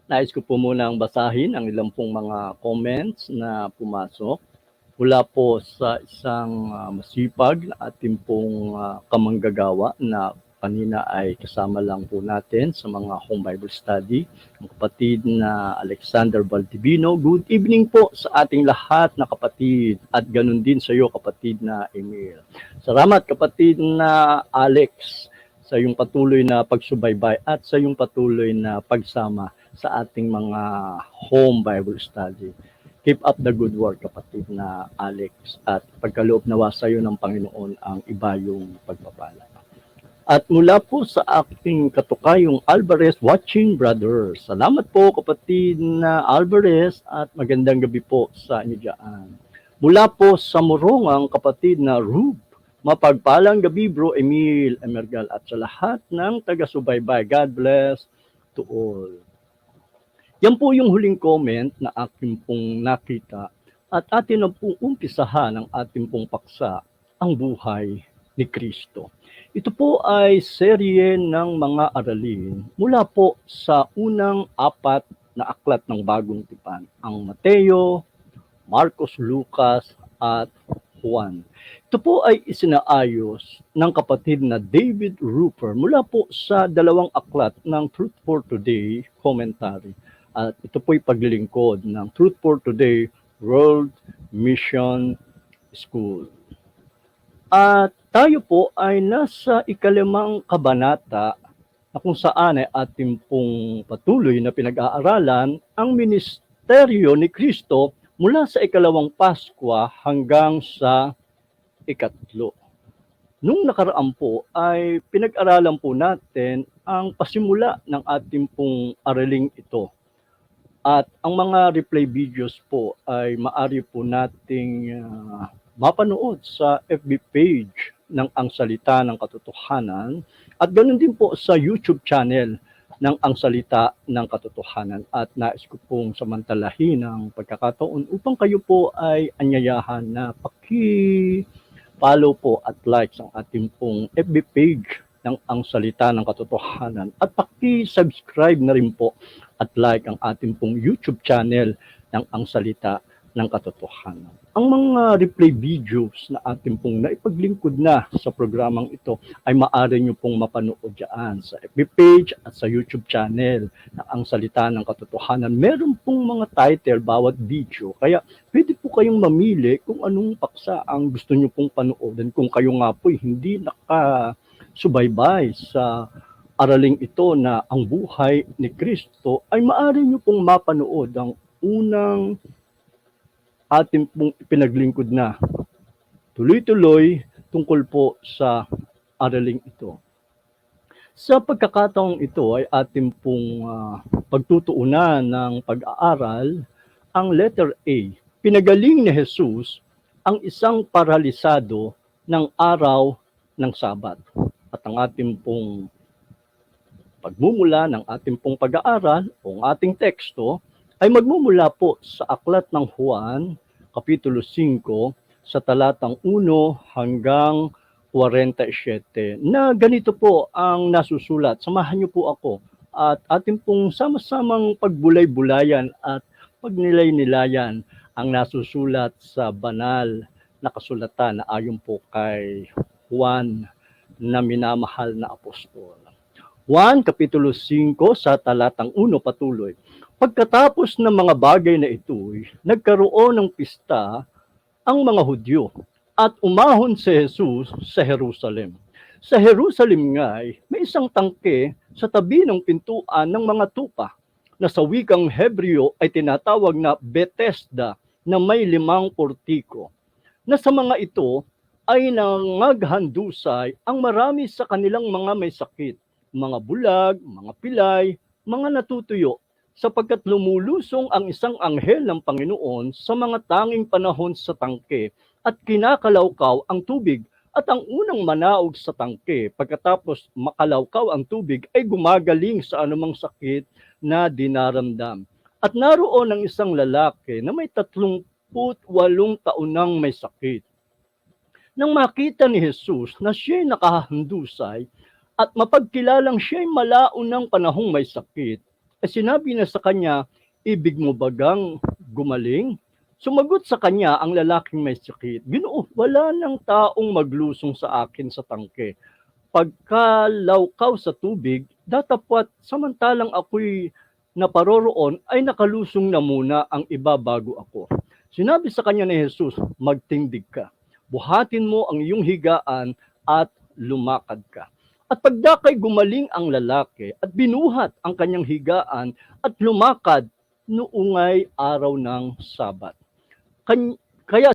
Nais ko po munang basahin ang ilang pong mga comments na pumasok mula po sa isang masipag na ating pong kamanggagawa na kanina ay kasama lang po natin sa mga home Bible study, ang kapatid na Alexander Valdivino. Good evening po sa ating lahat na kapatid at ganun din sa iyo kapatid na Emil. Salamat kapatid na Alex sa iyong patuloy na pagsubaybay at sa iyong patuloy na pagsama sa ating mga home Bible study. Keep up the good work, kapatid na Alex, at pagkaloob nawa sa iyo ng Panginoon ang iba yung pagpapala. At mula po sa aking katukayong Alvarez Watching Brothers. Salamat po kapatid na Alvarez at magandang gabi po sa inyo dyan. Mula po sa Morongang kapatid na Rube. Mapagpalang gabi bro Emil Emergal at sa lahat ng taga-subaybay. God bless to all. Yan po yung huling comment na aking pong nakita at atin na pong umpisahan ang ating pong paksa, ang buhay ni Kristo. Ito po ay serye ng mga aralin mula po sa unang 4 na aklat ng Bagong Tipan, ang Mateo, Marcos, Lucas at Juan. Ito po ay isinaayos ng kapatid na David Rupert mula po sa 2 aklat ng Truth for Today commentary. At ito po'y paglilingkod ng Truth for Today World Mission School. At tayo po ay nasa 5 kabanata na kung saan ay ating pong patuloy na pinag-aaralan ang ministeryo ni Kristo mula sa 2 Paskwa hanggang sa 3. Nung nakaraan po ay pinag-aralan po natin ang pasimula ng ating pong araling ito. At ang mga replay videos po ay maaari po nating mapanood sa FB page ng Ang Salita ng Katotohanan at ganoon din po sa YouTube channel ng Ang Salita ng Katotohanan. At nais ko pong samantalahin ang pagkakataon upang kayo po ay anyayahan na paki-follow po at like ang ating pong FB page ng Ang Salita ng Katotohanan at paki-subscribe na rin po at like ang ating pong YouTube channel ng Ang Salita ng Katotohanan. Ang mga replay videos na ating pong naipaglingkod na sa programang ito ay maaari nyo pong mapanood dyan sa FB page at sa YouTube channel ng Ang Salita ng Katotohanan. Meron pong mga title bawat video, kaya pwede po kayong mamili kung anong paksa ang gusto nyo pong panoorin kung kayo nga po hindi nakasubaybay sa araling ito na ang buhay ni Kristo, ay maaari nyo pong mapanood ang unang ating pong ipinaglingkod na tuloy-tuloy tungkol po sa araling ito. Sa pagkakataong ito ay ating pong pagtutuunan ng pag-aaral ang letter A. Pinagaling ni Jesus ang isang paralisado ng araw ng Sabat. At ang ating pong pagmumula ng ating pong pag-aaral o ating teksto ay magmumula po sa aklat ng Juan, Kapitulo 5, sa talatang 1 hanggang 47, na ganito po ang nasusulat. Samahan niyo po ako at ating pong sama-samang pagbulay-bulayan at pagnilay-nilayan ang nasusulat sa banal na kasulatan na ayon po kay Juan na minamahal na apostol. Juan, Kapitulo 5, sa talatang 1 patuloy. Pagkatapos ng mga bagay na ito'y nagkaroon ng pista ang mga Hudyo at umahon si Jesus sa Jerusalem. Sa Jerusalem nga'y may isang tangke sa tabi ng pintuan ng mga tupa na sa wikang Hebreo ay tinatawag na Bethesda na may 5 portiko. Na sa mga ito ay nangaghandusay ang marami sa kanilang mga may sakit, mga bulag, mga pilay, mga natutuyo, sapagkat lumulusong ang isang anghel ng Panginoon sa mga tanging panahon sa tangke at kinakalawkaw ang tubig at ang unang manaog sa tangke pagkatapos makalawkaw ang tubig ay gumagaling sa anumang sakit na dinaramdam. At naroon ang isang lalaki na may 38 taon nang may sakit. Nang makita ni Jesus na siya'y nakahandusay at mapagkilalang siya'y malaon ng panahong may sakit, Sinabi na sa kanya, ibig mo bagang gumaling? Sumagot sa kanya ang lalaking may sakit, Ginoo, wala nang taong maglusong sa akin sa tangke. Pagkalawkaw sa tubig, datapwat samantalang ako'y naparoroon ay nakalusong na muna ang iba bago ako. Sinabi sa kanya ni Jesus, magtindig ka, buhatin mo ang iyong higaan at lumakad ka. At pagdakay gumaling ang lalaki at binuhat ang kanyang higaan at lumakad noong ay araw ng Sabat. Kaya